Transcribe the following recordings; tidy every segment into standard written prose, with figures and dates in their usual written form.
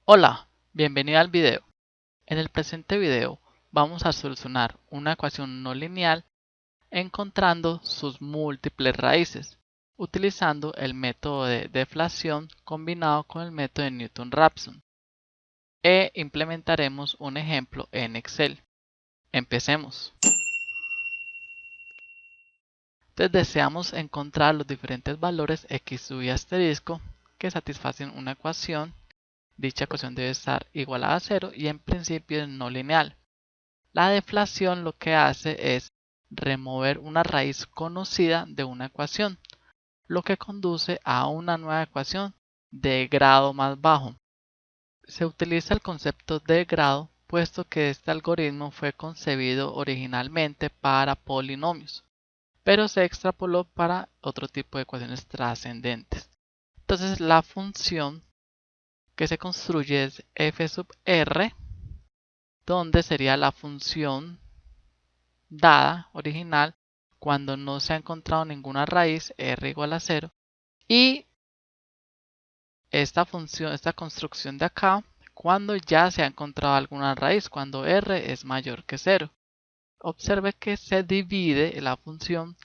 Hola, bienvenido al video. En el presente video vamos a solucionar una ecuación no lineal encontrando sus múltiples raíces, utilizando el método de deflación combinado con el método de Newton-Raphson. E implementaremos un ejemplo en Excel. Empecemos. Entonces deseamos encontrar los diferentes valores x, y asterisco que satisfacen una ecuación. Dicha ecuación debe estar igualada a 0 y en principio es no lineal. La deflación lo que hace es remover una raíz conocida de una ecuación, lo que conduce a una nueva ecuación de grado más bajo. Se utiliza el concepto de grado puesto que este algoritmo fue concebido originalmente para polinomios, pero se extrapoló para otro tipo de ecuaciones trascendentes. Entonces la función que se construye es f sub r, donde sería la función dada original cuando no se ha encontrado ninguna raíz, r igual a 0, y esta función, esta construcción de acá, cuando ya se ha encontrado alguna raíz, cuando r es mayor que 0. Observe que se divide la función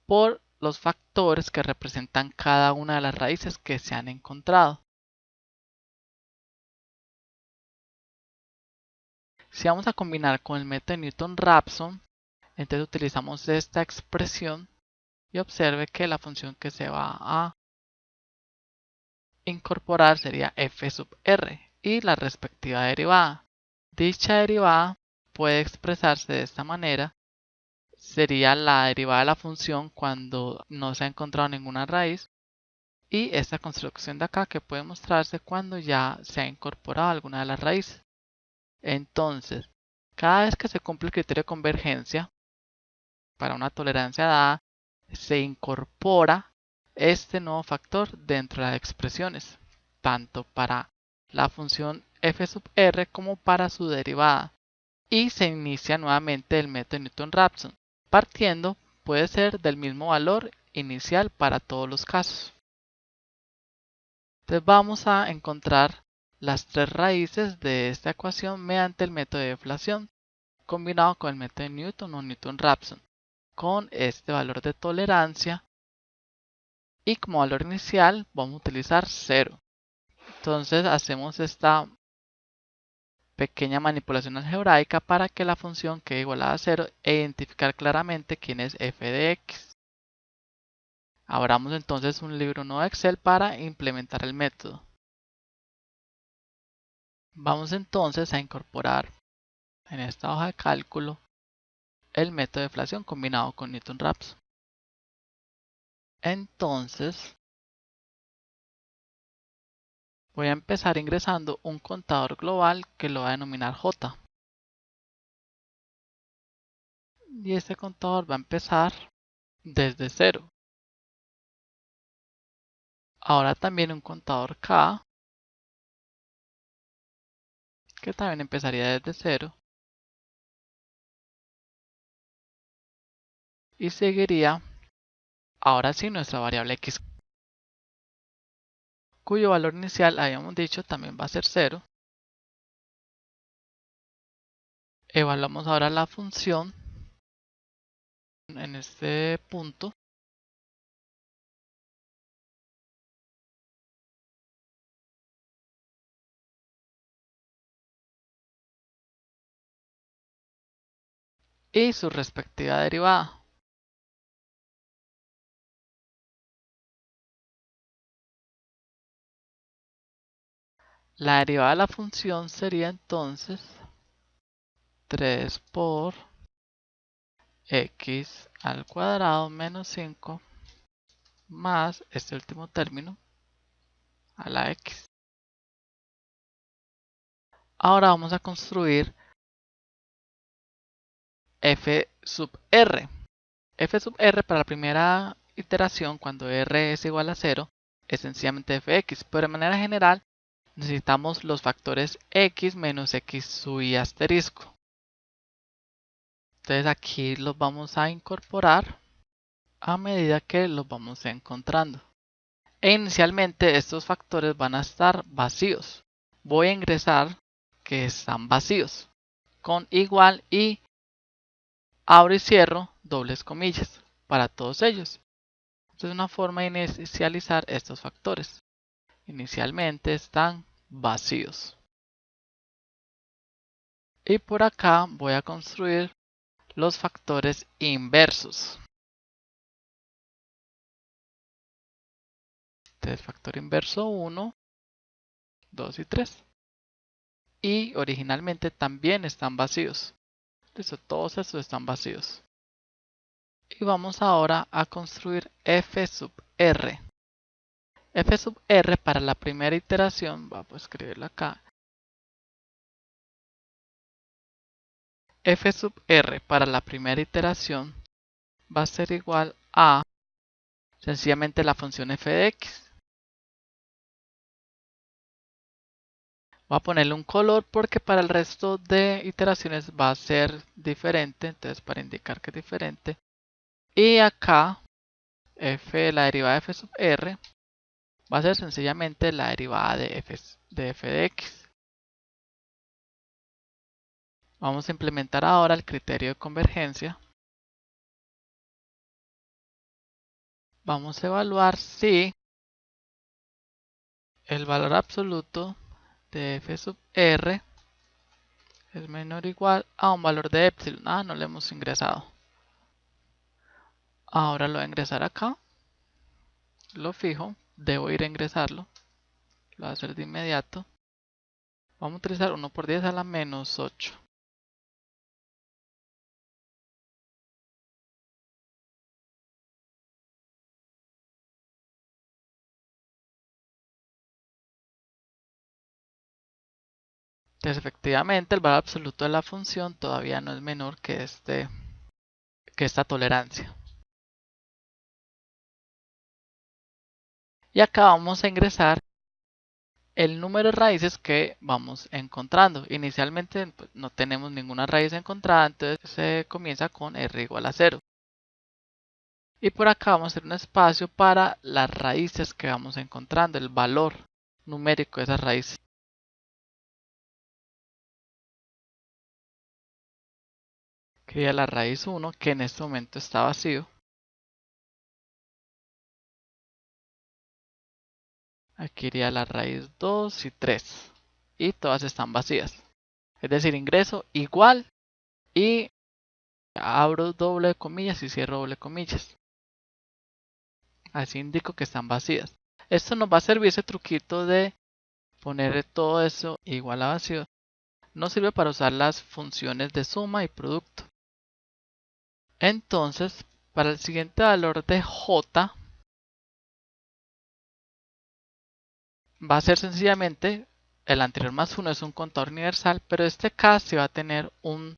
por los factores que representan cada una de las raíces que se han encontrado. Si vamos a combinar con el método de Newton-Raphson, entonces utilizamos esta expresión y observe que la función que se va a incorporar sería f sub r y la respectiva derivada. Dicha derivada puede expresarse de esta manera. Sería la derivada de la función cuando no se ha encontrado ninguna raíz, y esta construcción de acá que puede mostrarse cuando ya se ha incorporado alguna de las raíces. Entonces, cada vez que se cumple el criterio de convergencia para una tolerancia dada, se incorpora este nuevo factor dentro de las expresiones, tanto para la función f sub r como para su derivada, y se inicia nuevamente el método de Newton-Raphson, partiendo puede ser del mismo valor inicial para todos los casos. Entonces vamos a encontrar las tres raíces de esta ecuación mediante el método de deflación combinado con el método de Newton o Newton-Raphson, con este valor de tolerancia, y como valor inicial vamos a utilizar 0. Entonces hacemos esta pequeña manipulación algebraica para que la función quede igualada a 0 e identificar claramente quién es f de x. Abramos entonces un libro nuevo de Excel para implementar el método. Vamos entonces a incorporar en esta hoja de cálculo el método de deflación combinado con Newton-Raphson. Entonces voy a empezar ingresando un contador global que lo voy a denominar J. Y este contador va a empezar desde 0. Ahora también un contador K, que también empezaría desde 0. Y seguiría ahora sí nuestra variable x, cuyo valor inicial habíamos dicho también va a ser 0. Evaluamos ahora la función en este punto. Y su respectiva derivada. La derivada de la función sería entonces 3 por x al cuadrado menos 5 más este último término a la x. Ahora vamos a construir f sub r. F sub r para la primera iteración, cuando r es igual a 0, es sencillamente fx, pero de manera general necesitamos los factores x menos x sub i asterisco. Entonces aquí los vamos a incorporar a medida que los vamos encontrando. E inicialmente estos factores van a estar vacíos, voy a ingresar que están vacíos con igual y abro y cierro dobles comillas para todos ellos. Esta es una forma de inicializar estos factores. Inicialmente están vacíos. Y por acá voy a construir los factores inversos. Este es factor inverso 1, 2 y 3. Y originalmente también están vacíos. Listo, todos estos están vacíos. Y vamos ahora a construir f sub r. F sub r para la primera iteración, vamos a escribirlo acá. F sub r para la primera iteración va a ser igual a sencillamente la función f de x. Voy a ponerle un color porque para el resto de iteraciones va a ser diferente, entonces para indicar que es diferente. Y acá la derivada de f sub r va a ser sencillamente la derivada de f de x. Vamos a implementar ahora el criterio de convergencia. Vamos a evaluar si el valor absoluto de f sub r es menor o igual a un valor de epsilon. No lo hemos ingresado. Ahora lo voy a ingresar acá. Lo fijo. Debo ir a ingresarlo. Lo voy a hacer de inmediato. Vamos a utilizar 1 por 10 a la menos 8. Entonces efectivamente el valor absoluto de la función todavía no es menor que esta tolerancia. Y acá vamos a ingresar el número de raíces que vamos encontrando. Inicialmente pues, no tenemos ninguna raíz encontrada, entonces se comienza con r igual a 0. Y por acá vamos a hacer un espacio para las raíces que vamos encontrando, el valor numérico de esas raíces. Crea la raíz 1, que en este momento está vacío. Aquí iría la raíz 2 y 3. Y todas están vacías. Es decir, ingreso igual y abro doble comillas y cierro doble comillas. Así indico que están vacías. Esto nos va a servir ese truquito de poner todo eso igual a vacío. Nos sirve para usar las funciones de suma y producto. Entonces, para el siguiente valor de j, va a ser sencillamente, el anterior más 1 es un contador universal, pero este caso va a tener un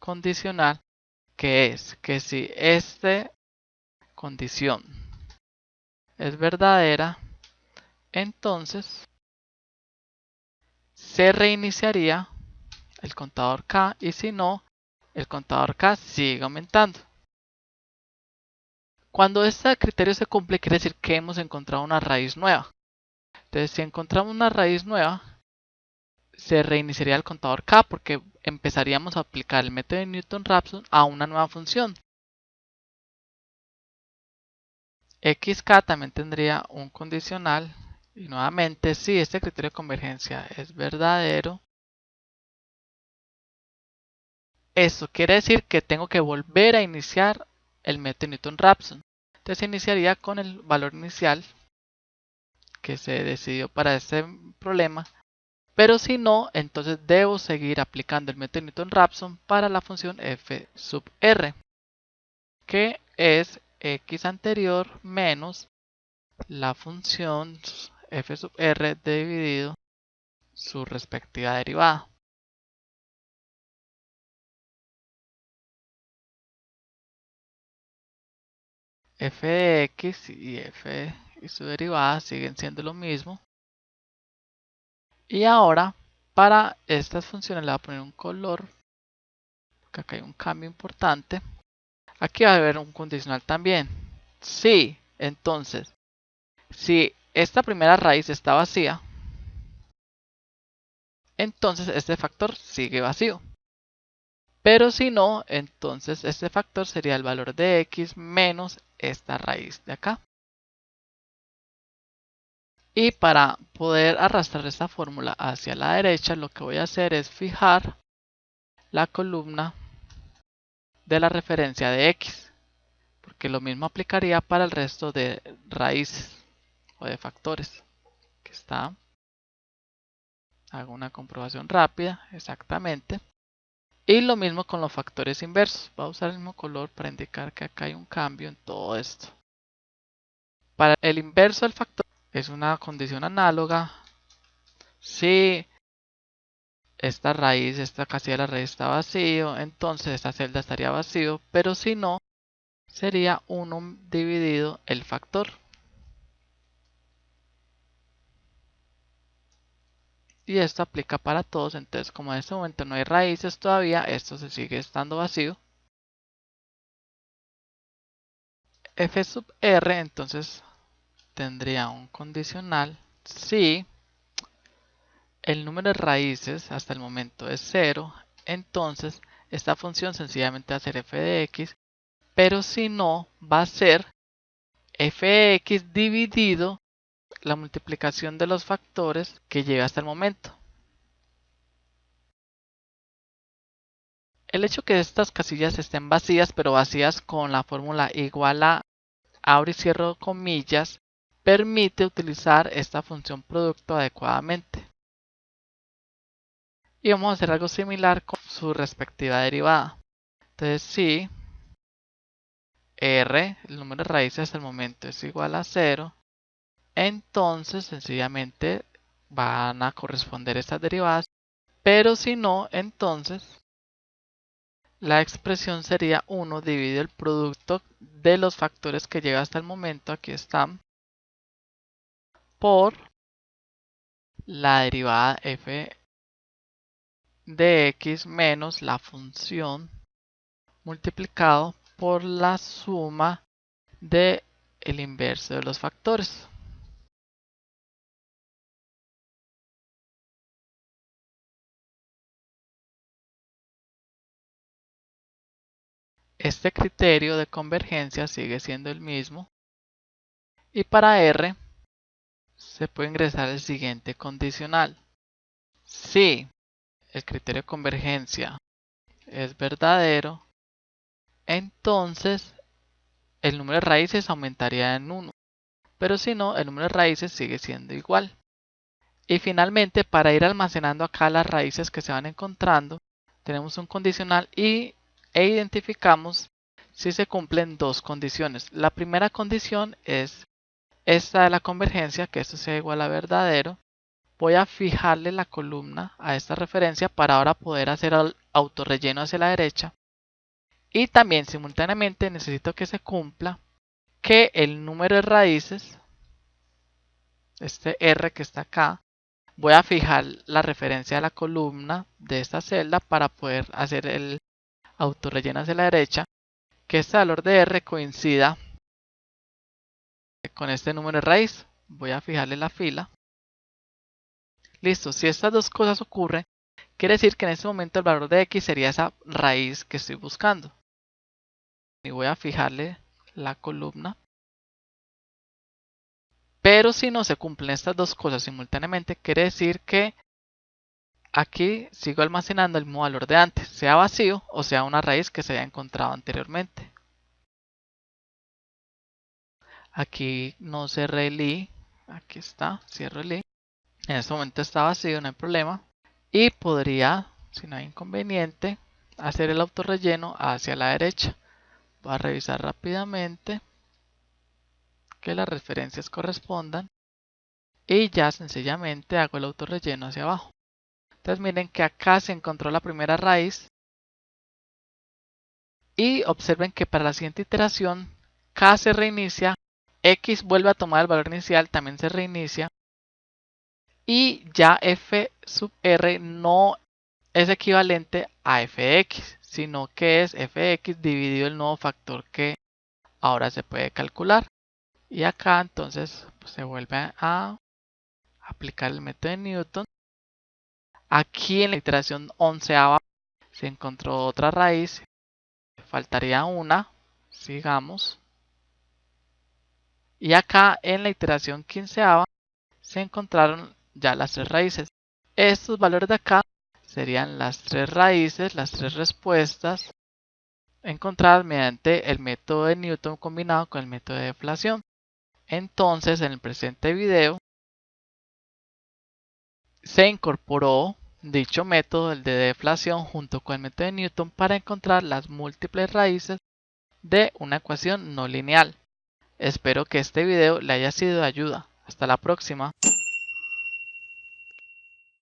condicional que es que si esta condición es verdadera, entonces se reiniciaría el contador k y si no, el contador k sigue aumentando. Cuando este criterio se cumple, quiere decir que hemos encontrado una raíz nueva. Entonces, si encontramos una raíz nueva, se reiniciaría el contador k porque empezaríamos a aplicar el método de Newton-Raphson a una nueva función. xk también tendría un condicional y nuevamente si este criterio de convergencia es verdadero, eso quiere decir que tengo que volver a iniciar el método Newton-Raphson. Entonces iniciaría con el valor inicial que se decidió para este problema, pero si no, entonces debo seguir aplicando el método Newton-Raphson para la función f sub r, que es x anterior menos la función f sub r dividido su respectiva derivada. F de x y f y su derivada siguen siendo lo mismo. Y ahora, para estas funciones le voy a poner un color, porque acá hay un cambio importante. Aquí va a haber un condicional también. Sí, entonces, si esta primera raíz está vacía, entonces este factor sigue vacío. Pero si no, entonces este factor sería el valor de x menos esta raíz de acá. Y para poder arrastrar esta fórmula hacia la derecha, lo que voy a hacer es fijar la columna de la referencia de x, porque lo mismo aplicaría para el resto de raíces o de factores. Aquí está. Hago una comprobación rápida, exactamente. Y lo mismo con los factores inversos. Voy a usar el mismo color para indicar que acá hay un cambio en todo esto. Para el inverso del factor es una condición análoga. Si esta raíz, esta casilla de la raíz está vacío, entonces esta celda estaría vacío. Pero si no, sería 1 dividido el factor. Y esto aplica para todos. Entonces, como en este momento no hay raíces todavía, esto se sigue estando vacío. F sub r entonces tendría un condicional si el número de raíces hasta el momento es 0, entonces esta función sencillamente va a ser f de x, pero si no, va a ser f de x dividido la multiplicación de los factores que llega hasta el momento. El hecho que estas casillas estén vacías, pero vacías con la fórmula igual a abro y cierro comillas, permite utilizar esta función producto adecuadamente. Y vamos a hacer algo similar con su respectiva derivada. Entonces si r, el número de raíces hasta el momento es igual a 0, entonces sencillamente van a corresponder estas derivadas, pero si no, entonces la expresión sería 1 dividido el producto de los factores que llega hasta el momento, aquí están, por la derivada f de x menos la función multiplicado por la suma de el inverso de los factores. Este criterio de convergencia sigue siendo el mismo. Y para R se puede ingresar el siguiente condicional. Si el criterio de convergencia es verdadero, entonces el número de raíces aumentaría en 1. Pero si no, el número de raíces sigue siendo igual. Y finalmente, para ir almacenando acá las raíces que se van encontrando, tenemos un condicional e identificamos si se cumplen dos condiciones. La primera condición es esta de la convergencia, que esto sea igual a verdadero. Voy a fijarle la columna a esta referencia para ahora poder hacer el autorrelleno hacia la derecha. Y también simultáneamente necesito que se cumpla que el número de raíces, este R que está acá, voy a fijar la referencia a la columna de esta celda para poder hacer el autorrelleno hacia la derecha, que este valor de R coincida con este número de raíz. Voy a fijarle la fila. Listo, si estas dos cosas ocurren, quiere decir que en este momento el valor de X sería esa raíz que estoy buscando. Y voy a fijarle la columna. Pero si no se cumplen estas dos cosas simultáneamente, quiere decir que aquí sigo almacenando el mismo valor de antes, sea vacío o sea una raíz que se haya encontrado anteriormente. Aquí no cerré el i, aquí está, cierro el i. En este momento está vacío, no hay problema. Y podría, si no hay inconveniente, hacer el autorrelleno hacia la derecha. Voy a revisar rápidamente que las referencias correspondan. Y ya sencillamente hago el autorrelleno hacia abajo. Entonces miren que acá se encontró la primera raíz. Y observen que para la siguiente iteración, K se reinicia, X vuelve a tomar el valor inicial, también se reinicia. Y ya f sub r no es equivalente a f de x, sino que es f de x dividido el nuevo factor que ahora se puede calcular. Y acá entonces pues, se vuelve a aplicar el método de Newton Aquí en la iteración 11ª se encontró otra raíz, faltaría una, sigamos. Y acá en la iteración 15ª se encontraron ya las 3 raíces. Estos valores de acá serían las 3 raíces, las 3 respuestas encontradas mediante el método de Newton combinado con el método de deflación. Entonces, en el presente video se incorporó dicho método, el de deflación, junto con el método de Newton para encontrar las múltiples raíces de una ecuación no lineal. Espero que este video le haya sido de ayuda. Hasta la próxima.